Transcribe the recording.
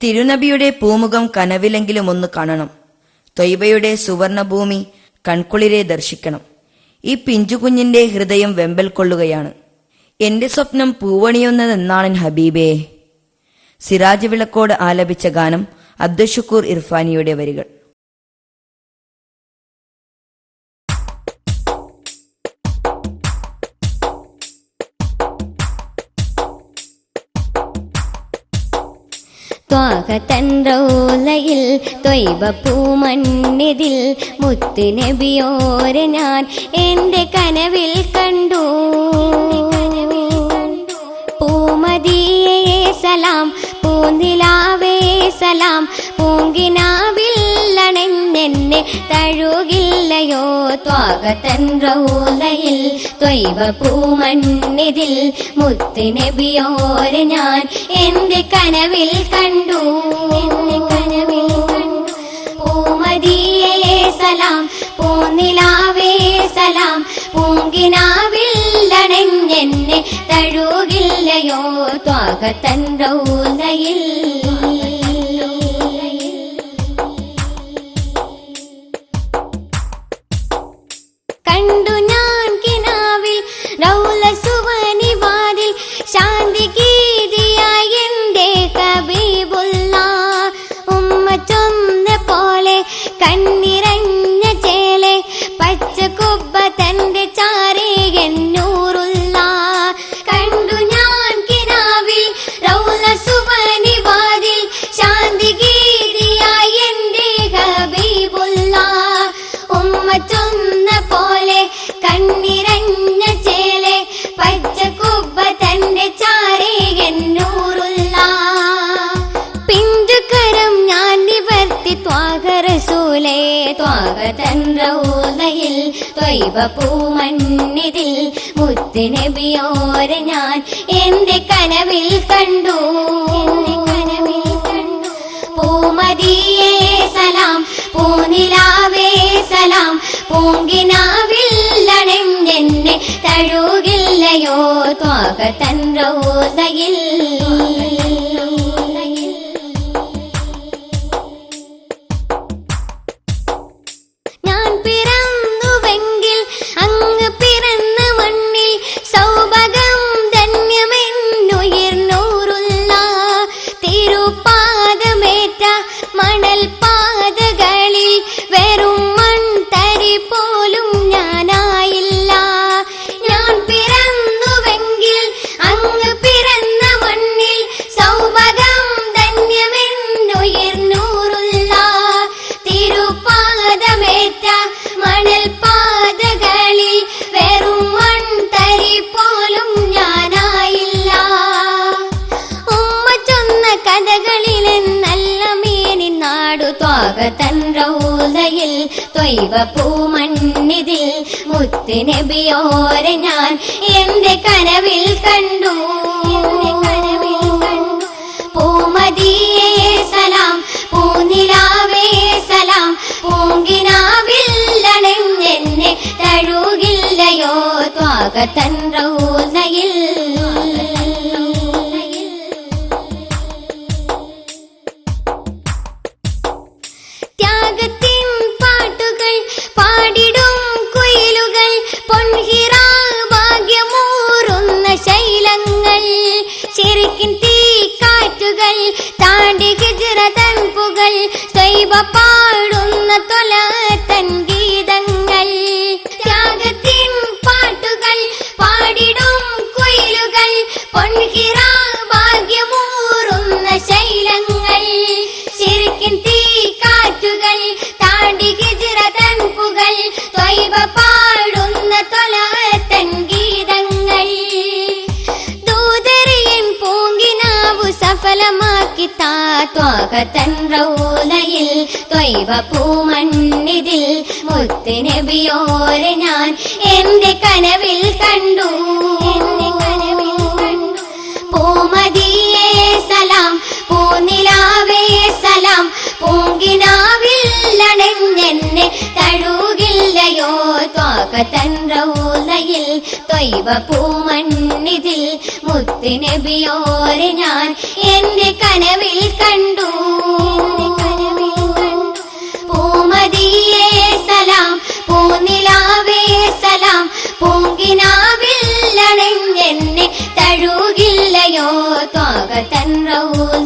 തിരുനബിയുടെ പൂമുഖം കനവിലെങ്കിലും ഒന്ന് കാണണം. ത്വയ്ബയുടെ സുവർണഭൂമി കൺകുളിരെ ദർശിക്കണം. ഈ പിഞ്ചുകുഞ്ഞിന്റെ ഹൃദയം വെമ്പൽ കൊള്ളുകയാണ്. എന്റെ സ്വപ്നം പൂവണിയുന്നതെന്നാണ് ഹബീബേ. സിറാജ് വിളക്കോട് ആലപിച്ച ഗാനം അബ്ദുഷുക്കൂർ ഇർഫാനിയുടെ വരികൾ. ത്വാഹതൻ റൗളയിൽ ത്വയ്ബ പൂമണ്ണിതിൽ മുത്ത് നബിയോരെ ഞാൻ എന്റെ കനവിൽ കണ്ടു. പൂമദിയേ സലാം, പൂനിലാവേ സലാം, പൂങ്കിനാവില്ലണെന്നെ തഴുകില്ലയോ. ത്വാഹതൻ റൗളയിൽ ത്വയ്ബ പൂമണ്ണിതിൽ മുത്ത് നബിയോരെ ഞാൻ എന്റെ കനവിൽ കണ്ടു. പൂമദിയേ സലാം, പൂനിലാവേ സലാം, പൂങ്കിനാവില്ലണെന്നെ തഴുകില്ലയോ. ത്വാഹതൻ റൗളയിൽ കണ്ടു ഞാൻ കിനാവിൽ റൗള സുവനി വാതിൽ ശാന്തി ഗീതിയായി എന്റെ ഹബീബുള്ള. ഉമ്മ ചൊന്ന പോലെ കണ്ണിറഞ്ഞ ചേലെ പച്ച കുബ്ബ തന്റെ ചാരേ എന്നൂറുള്ള. കണ്ടു ഞാൻ കിനാവിൽ റൗള സുവനി വാതിൽ ശാന്തി ഗീതിയായി എന്റെ ഹബീബുള്ള. ഉമ്മ ചൊന്ന പോലെ കണ്ണിറഞ്ഞ ചേലെ പച്ച കുബ്ബ തന്റെ ചാരേ എന്നൂറുള്ള. പിഞ്ചുകരം ഞാൻ നിവർത്തി ത്വാഹ റസൂലേ. ത്വാഹതൻ റൗളയിൽ ത്വയ്ബ പൂമണ്ണിതിൽ മുത്ത് നബിയോരെ ഞാൻ എന്റെ കനവിൽ കണ്ടു. പൂമദിയേ സലാം, പൂനിലാവേ സലാം, പൂങ്കിനാവില്ലണെന്നെ തഴുകില്ലയോ. ത്വാഹതൻ റൗളയിൽ ഞാൻ പിറന്നുവെങ്കിൽ അങ്ങ് പിറന്ന മണ്ണിൽ സൗഭാഗ്യം ധന്യമെന്നുയർന്നൂറുള്ള. തിരുപാദമേറ്റ മണൽ പാതകളിൽ വെറും മൺതരി പോലും ഞാനായില്ല. ഞാൻ പിറന്നുവെങ്കിൽ അങ്ങ് പിറന്ന മണ്ണിൽ സൗഭാഗ്യം ധന്യമെന്നുയർന്നൂറുള്ള. തിരുപാദമേറ്റ മണൽ പാതകളിൽ വെറും മൺതരി പോലും ഞാനായില്ല. ഉമ്മ ചൊന്ന കഥകളിലെന്നല്ല മേനി നാടു. ത്വാഹതൻ റൗളയിൽ ത്വയ്ബ പൂമണ്ണിതിൽ മുത്ത് നബിയോരെ ഞാൻ എന്റെ കനവിൽ കണ്ടു. പൂമദിയേ സലാം, പൂനിലാവേ സലാം, പൂങ്കിനാവില്ലണെന്നെ തഴുകില്ലയോ. ത്വാഹതൻ റൗളയിൽ ത്യാഗത്തിൻ പാട്ടുകൾ പാടിടും കുയിലുകൾ, പൊൻഹിറ ഭാഗ്യമൂറുന്ന ശൈലങ്ങൾ, ശിർക്കിൻ തീക്കാറ്റുകൾ താണ്ടി ഹിജ്റ തൻ പുകൾ, ത്വയ്ബ പാടുന്ന ത്വലതൻ ഗീതങ്ങൾ. ത്യാഗത്തിൻ പാട്ടുകൾ പാടിടും കുയിലുകൾ, പൊൻഹിറ ഭാഗ്യമൂറുന്ന ശൈലങ്ങൾ, ശിർക്കിൻ തീക്കാറ്റുകൾ താണ്ടി ഹിജ്റ തൻ പുകൾ, ത്വയ്ബ പാടുന്ന ത്വലതൻ ഗീതങ്ങൾ. ദൂതറിയൻ പൂങ്കിനാവു സഫലമാക്കി താ. ത്വാഹതൻ റൗളയിൽ ത്വയ്ബ പൂമണ്ണിതിൽ മുത്ത് നബിയോരെ ഞാൻ എന്റെ കനവിൽ കണ്ടു. പൂമദിയേ സലാം, പൂനിലാവേ സലാം, പൂങ്കിനാവില്ലണെന്നെ തഴുകില്ലയോ. ത്വാഹതൻ റൗളയിൽ ത്വയ്ബ പൂമണ്ണിതിൽ മുത്ത് നബിയോരെ ഞാൻ എന്റെ കനവിൽ കണ്ടു. പൂമദിയേ സലാം, പൂനിലാവേ സലാം, പൂങ്കിനാവിൽ അണഞ്ഞെന്നെ തഴുകില്ലയോ ത്വാക തൻ റൗള